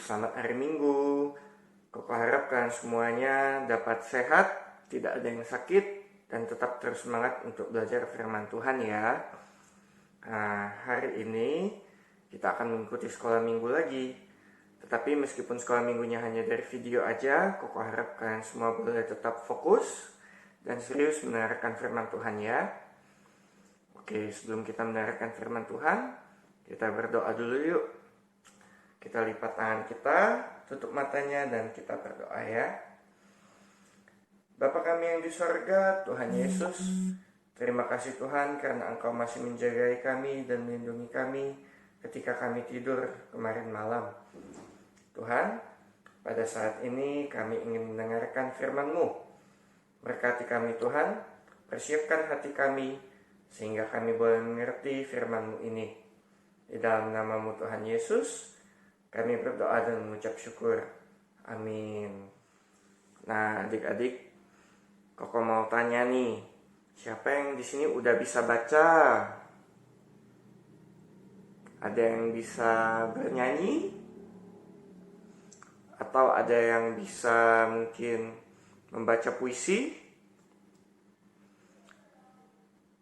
Selamat hari Minggu. Koko harap kalian semuanya dapat sehat, tidak ada yang sakit, dan tetap terus semangat untuk belajar firman Tuhan ya. Nah, hari ini kita akan mengikuti sekolah minggu lagi. Tetapi meskipun sekolah minggunya hanya dari video aja, Koko harap kalian semua boleh tetap fokus dan serius mendengarkan firman Tuhan ya. Oke, sebelum kita mendengarkan firman Tuhan, kita berdoa dulu yuk. Kita lipat tangan kita, tutup matanya, dan kita berdoa ya. Bapa kami yang di sorga, Tuhan Yesus, terima kasih Tuhan karena Engkau masih menjagai kami dan melindungi kami ketika kami tidur kemarin malam. Tuhan, pada saat ini kami ingin mendengarkan firman-Mu. Berkati kami Tuhan, persiapkan hati kami, sehingga kami boleh mengerti firman-Mu ini. Di dalam nama-Mu Tuhan Yesus, kami berdoa dan mengucap syukur. Amin. Nah, adik-adik, Koko mau tanya nih, siapa yang di sini udah bisa baca? Ada yang bisa bernyanyi? Atau ada yang bisa mungkin membaca puisi?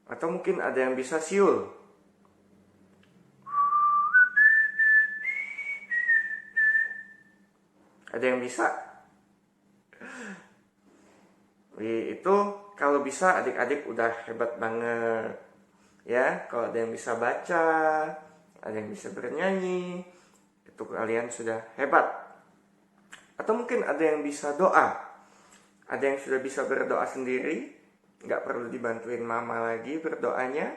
Atau mungkin ada yang bisa siul? Ada yang bisa? Itu kalau bisa adik-adik udah hebat banget. Ya, kalau ada yang bisa baca, ada yang bisa bernyanyi, itu kalian sudah hebat. Atau mungkin ada yang bisa doa. Ada yang sudah bisa berdoa sendiri, nggak perlu dibantuin mama lagi berdoanya.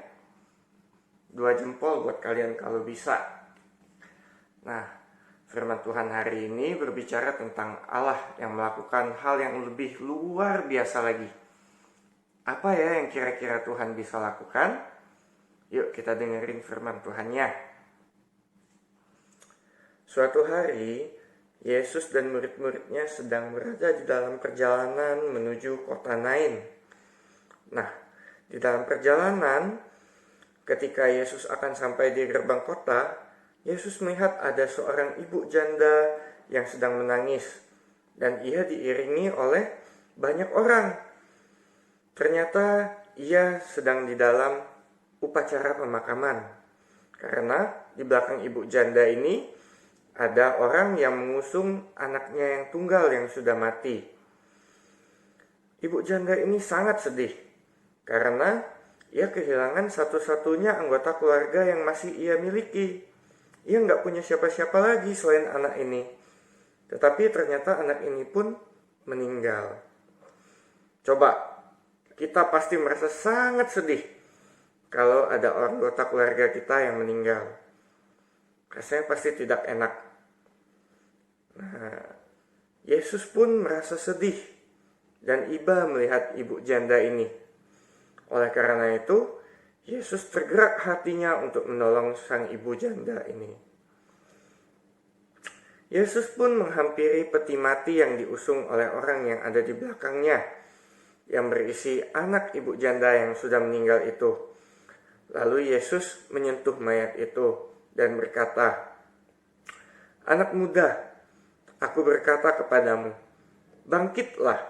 2 jempol buat kalian kalau bisa. Nah, firman Tuhan hari ini berbicara tentang Allah yang melakukan hal yang lebih luar biasa lagi. Apa ya yang kira-kira Tuhan bisa lakukan? Yuk kita dengerin firman Tuhannya. Suatu hari, Yesus dan murid-muridnya sedang berada di dalam perjalanan menuju kota Nain. Nah, di dalam perjalanan, ketika Yesus akan sampai di gerbang kota, Yesus melihat ada seorang ibu janda yang sedang menangis, dan ia diiringi oleh banyak orang. Ternyata ia sedang di dalam upacara pemakaman, karena di belakang ibu janda ini ada orang yang mengusung anaknya yang tunggal yang sudah mati. Ibu janda ini sangat sedih, karena ia kehilangan satu-satunya anggota keluarga yang masih ia miliki. Ia nggak punya siapa-siapa lagi selain anak ini. Tetapi ternyata anak ini pun meninggal. Coba, kita pasti merasa sangat sedih kalau ada anggota keluarga kita yang meninggal. Rasanya pasti tidak enak. Nah, Yesus pun merasa sedih dan iba melihat ibu janda ini. Oleh karena itu, Yesus tergerak hatinya untuk menolong sang ibu janda ini. Yesus pun menghampiri peti mati yang diusung oleh orang yang ada di belakangnya, yang berisi anak ibu janda yang sudah meninggal itu. Lalu Yesus menyentuh mayat itu dan berkata, "Anak muda, aku berkata kepadamu, bangkitlah."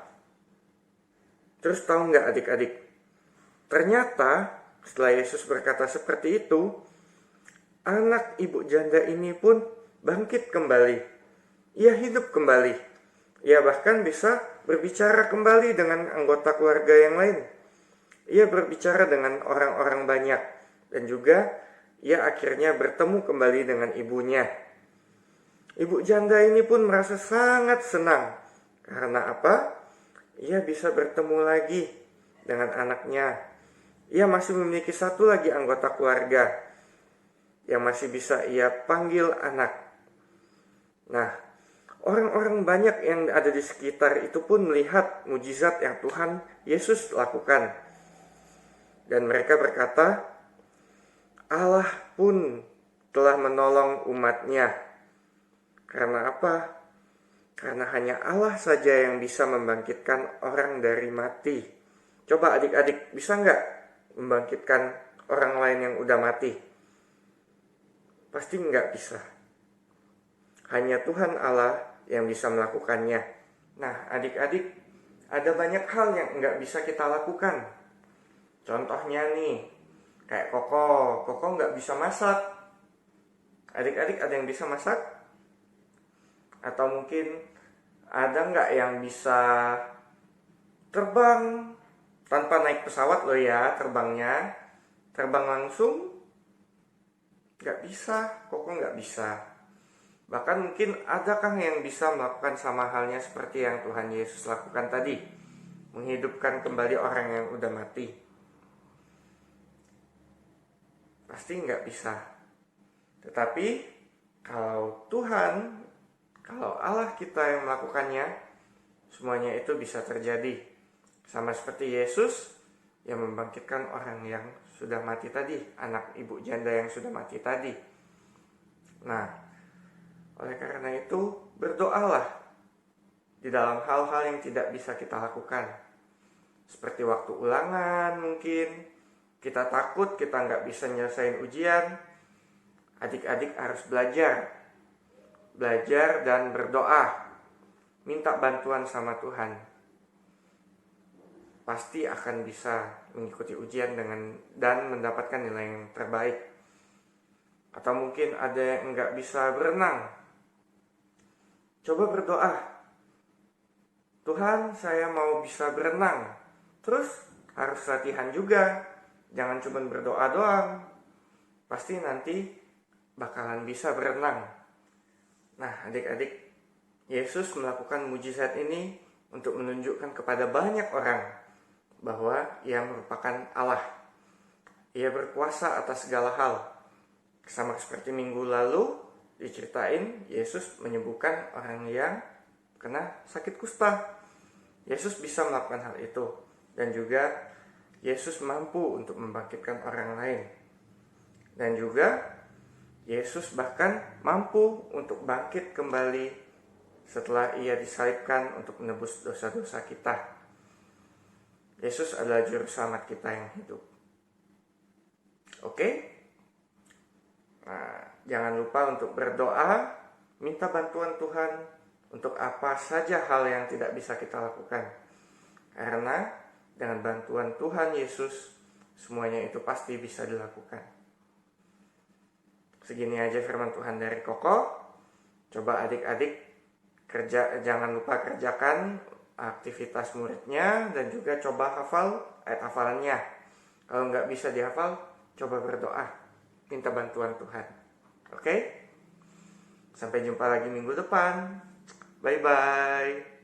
Terus tahu nggak adik-adik? Ternyata setelah Yesus berkata seperti itu, anak ibu janda ini pun bangkit kembali. Ia hidup kembali. Ia bahkan bisa berbicara kembali dengan anggota keluarga yang lain. Ia berbicara dengan orang-orang banyak. Dan juga ia akhirnya bertemu kembali dengan ibunya. Ibu janda ini pun merasa sangat senang. Karena apa? Ia bisa bertemu lagi dengan anaknya. Ia masih memiliki satu lagi anggota keluarga yang masih bisa ia panggil anak. Nah, orang-orang banyak yang ada di sekitar itu pun melihat mujizat yang Tuhan Yesus lakukan. Dan mereka berkata, Allah pun telah menolong umatnya. Karena apa? Karena hanya Allah saja yang bisa membangkitkan orang dari mati. Coba adik-adik, bisa nggak membangkitkan orang lain yang udah mati? Pasti nggak bisa. Hanya Tuhan Allah yang bisa melakukannya. Nah, adik-adik, ada banyak hal yang nggak bisa kita lakukan. Contohnya nih, kayak Koko nggak bisa masak. Adik-adik ada yang bisa masak? Atau mungkin ada nggak yang bisa terbang tanpa naik pesawat loh ya terbangnya? Terbang langsung? Nggak bisa, Koko nggak bisa. Bahkan mungkin adakah yang bisa melakukan sama halnya seperti yang Tuhan Yesus lakukan tadi? Menghidupkan kembali orang yang udah mati. Pasti nggak bisa. Tetapi kalau Allah kita yang melakukannya, semuanya itu bisa terjadi. Sama seperti Yesus yang membangkitkan orang yang sudah mati tadi, anak ibu janda yang sudah mati tadi. Nah, oleh karena itu, berdoalah di dalam hal-hal yang tidak bisa kita lakukan. Seperti waktu ulangan mungkin, kita takut kita nggak bisa nyelesain ujian. Adik-adik harus belajar dan berdoa. Minta bantuan sama Tuhan. Pasti akan bisa mengikuti ujian dan mendapatkan nilai yang terbaik. Atau mungkin ada yang nggak bisa berenang. Coba berdoa, Tuhan saya mau bisa berenang. Terus harus latihan juga, jangan cuma berdoa doang. Pasti nanti bakalan bisa berenang. Nah adik-adik, Yesus melakukan mujizat ini untuk menunjukkan kepada banyak orang bahwa Ia merupakan Allah. Ia berkuasa atas segala hal. Sama seperti minggu lalu, diceritain Yesus menyembuhkan orang yang kena sakit kusta. Yesus bisa melakukan hal itu. Dan juga Yesus mampu untuk membangkitkan orang lain. Dan juga Yesus bahkan mampu untuk bangkit kembali setelah Ia disalibkan untuk menebus dosa-dosa kita. Yesus adalah juru selamat kita yang hidup. Oke? Nah, jangan lupa untuk berdoa, minta bantuan Tuhan untuk apa saja hal yang tidak bisa kita lakukan. Karena dengan bantuan Tuhan Yesus, semuanya itu pasti bisa dilakukan. Segini aja firman Tuhan dari Koko. Coba adik-adik jangan lupa kerjakan aktivitas muridnya dan juga coba hafal ayat hafalannya. Kalau nggak bisa dihafal, coba berdoa. Minta bantuan Tuhan. Oke? Sampai jumpa lagi minggu depan. Bye-bye.